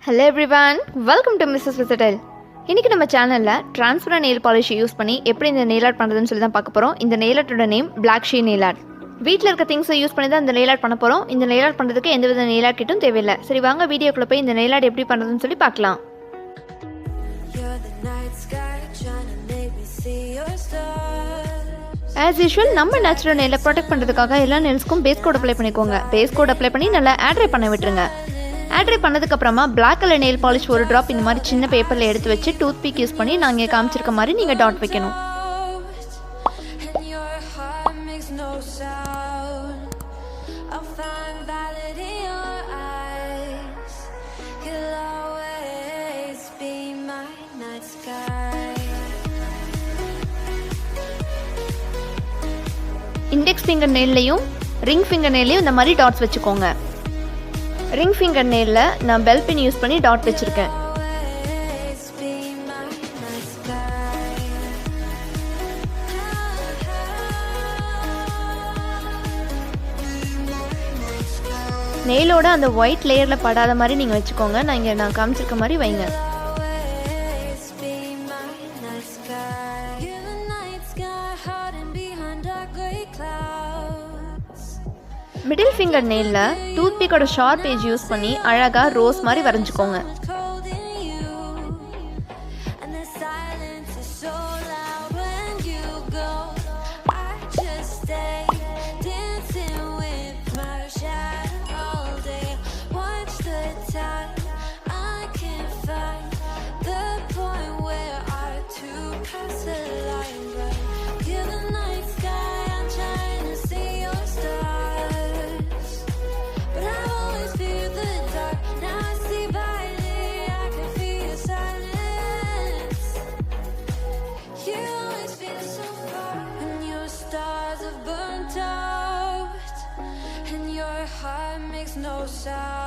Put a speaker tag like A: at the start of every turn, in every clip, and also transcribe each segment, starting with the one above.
A: Hello everyone, welcome to Mrs. Versatile. இன்னைக்கு நம்ம சேனல்ல டிரான்ஸ்பரண்ட் நெயில் பாலிஷ் யூஸ் பண்ணி எப்படி இந்த நெயில் ஆர்ட் பண்றதுன்னு சொல்லி தான் பார்க்க போறோம். இந்த நெயில் ஆர்ட்டோட name black she nail art. வீட்ல இருக்க திங்ஸை யூஸ் பண்ணி தான் இந்த நெயில் ஆர்ட் பண்ண போறோம். இந்த நெயில் ஆர்ட் பண்றதுக்கு எந்தவித நெயில் ஆர்ட் கிட்டும் தேவையில்லை. சரி வாங்க வீடியோக்குள்ள போய் இந்த நெயில் ஆர்ட் எப்படி பண்றதுன்னு சொல்லி பார்க்கலாம். As usual, நம்ம நேச்சுரல் நெயிலை ப்ரொடெக்ட் பண்ணுறதுக்காக எல்லா நெயில்ஸ்க்கும் பேஸ் கோட் அப்ளை பண்ணிக்கோங்க. பேஸ் கோட் அப்ளை பண்ணி நல்லா ஆட்ரை பண்ண விட்டுருங்க. ஆட்ரை பண்ணதுக்கப்புறமா பிளாக் கலர் நெயில் பாலிஷ் ஒரு ட்ராப் இந்த மாதிரி சின்ன பேப்பரில் எடுத்து வச்சு டூத்பிக் யூஸ் பண்ணி நாங்கள் காமிச்சிருக்க மாதிரி நீங்கள் டாட் வைக்கணும். இண்டெக்ஸ் ஃபிங்கர் நெயிலையும் ரிங் ஃபிங்கர் நெயிலையும் இந்த மாதிரி டாட்ஸ் வச்சுக்கோங்க. ரிங் ஃபிங்கர் நெயிலில் நான் பெல் பின் யூஸ் பண்ணி டாட் வச்சுருக்கேன். நெயிலோட அந்த ஒயிட் லேயரில் படாத மாதிரி நீங்கள் வச்சுக்கோங்க. நான் காமிச்சிருக்க மாதிரி வைங்க. மிடில் ஃபிங்கர் நெயிலில் டூத்பிக்கோட ஷார்ப் ஏஜ் யூஸ் பண்ணி அழகாக ரோஸ் மாதிரி வரைஞ்சிக்கோங்க.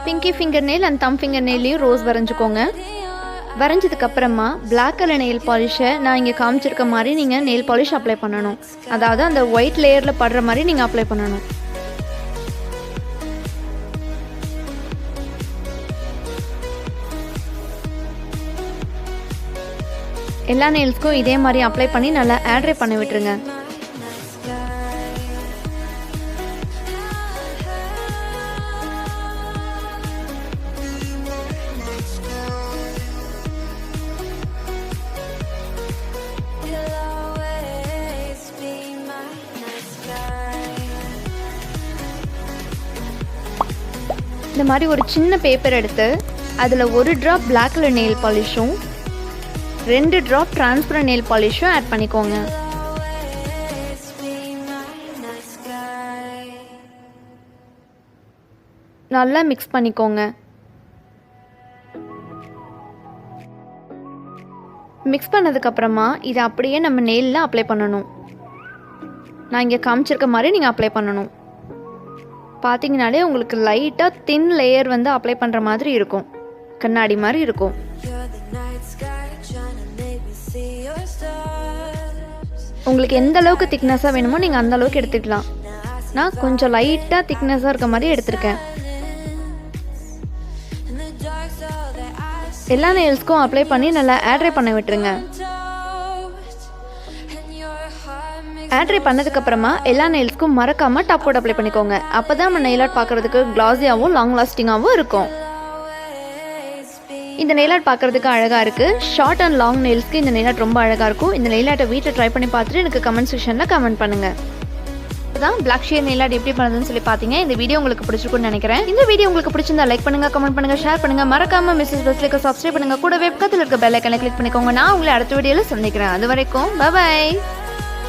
A: Pinky finger nail and thumb finger நெயிலையும் ரோஸ் வரைஞ்சிக்கோங்க. வரைஞ்சதுக்கப்புறமா பிளாக் கலர் நெயில் பாலிஷை நான் இங்கே காமிச்சிருக்க மாதிரி நீங்கள் நெயில் பாலிஷ் அப்ளை பண்ணணும். அதாவது அந்த ஒயிட் லேயரில் படுற மாதிரி நீங்கள் அப்ளை பண்ணணும். எல்லா நெயில்ஸ்க்கும் இதே மாதிரி அப்ளை பண்ணி நல்லா ஆட்ரை பண்ணி விட்டுருங்க. இந்த மாதிரி ஒரு சின்ன பேப்பர் எடுத்து அதில் ஒரு ட்ராப் பிளாக் கலர் நெயில் பாலிஷும் 2 ட்ராப் டிரான்ஸ்பரண்ட் நெயில் பாலிஷும் ஆட் பண்ணிக்கோங்க. நல்லா மிக்ஸ் பண்ணிக்கோங்க. மிக்ஸ் பண்ணதுக்கப்புறமா இதை அப்படியே நம்ம நெயிலில் அப்ளை பண்ணணும். நான் இங்கே காமிச்சிருக்க மாதிரி நீங்கள் அப்ளை பண்ணணும். பார்த்தீங்கனாலே உங்களுக்கு லைட்டாக தின் லேயர் வந்து அப்ளை பண்ணுற மாதிரி இருக்கும். கண்ணாடி மாதிரி இருக்கும். உங்களுக்கு எந்த அளவுக்கு திக்னஸாக வேணுமோ நீங்கள் அந்த அளவுக்கு எடுத்துக்கலாம். நான் கொஞ்சம் லைட்டாக திக்னஸாக இருக்க மாதிரி எடுத்திருக்கேன். எல்லா நெயில்ஸ்க்கும் அப்ளை பண்ணி நல்லா ஆட்ரை பண்ண விட்டுருங்க. ஆட்ரை பண்ணதுக்கப்புறமா எல்லா நெயில்ஸ்க்கும் மறக்காமல் டாப் கோட் அப்ளை பண்ணிக்கோங்க. அப்போ தான் நம்ம நெயில் ஆர்ட் பார்க்குறதுக்கு கிளாஸியாகவும் லாங் லாஸ்டிங்காகவும் இருக்கும். இந்த நெயில் ஆர்ட் பார்க்குறதுக்கு அழகாக இருக்குது. ஷார்ட் அண்ட் லாங் நெயில்ஸ்க்கு இந்த நெயில் ஆர்ட் ரொம்ப அழகாக இருக்கும். இந்த நெயில் ஆர்ட்டை வீட்டில் ட்ரை பண்ணி பார்த்துட்டு எனக்கு கமெண்ட் செக்ஷனில் கமெண்ட் பண்ணுங்கள். இதுதான் பிளாக் ஷீ நெயில் ஆர்ட் எப்படி பண்ணுறதுன்னு சொல்லி பார்த்தீங்க. இந்த வீடியோ உங்களுக்கு பிடிச்சிருக்குன்னு நினைக்கிறேன். இந்த வீடியோ உங்களுக்கு பிடிச்சிருந்தா லைக் பண்ணுங்கள், கமெண்ட் பண்ணுங்கள், ஷேர் பண்ணுங்கள். மறக்காமல் மிஸ்ஸஸ் வெஸ்லிக்கு சப்ஸ்கிரைப் பண்ணுங்கள். கூடவே பக்கத்தில் இருக்க பெல் ஐக்கனை கிளிக் பண்ணிக்கோங்க. நான் உங்களை அடுத்த வீடியோவில் சந்திக்கிறேன். அது வரைக்கும் பை.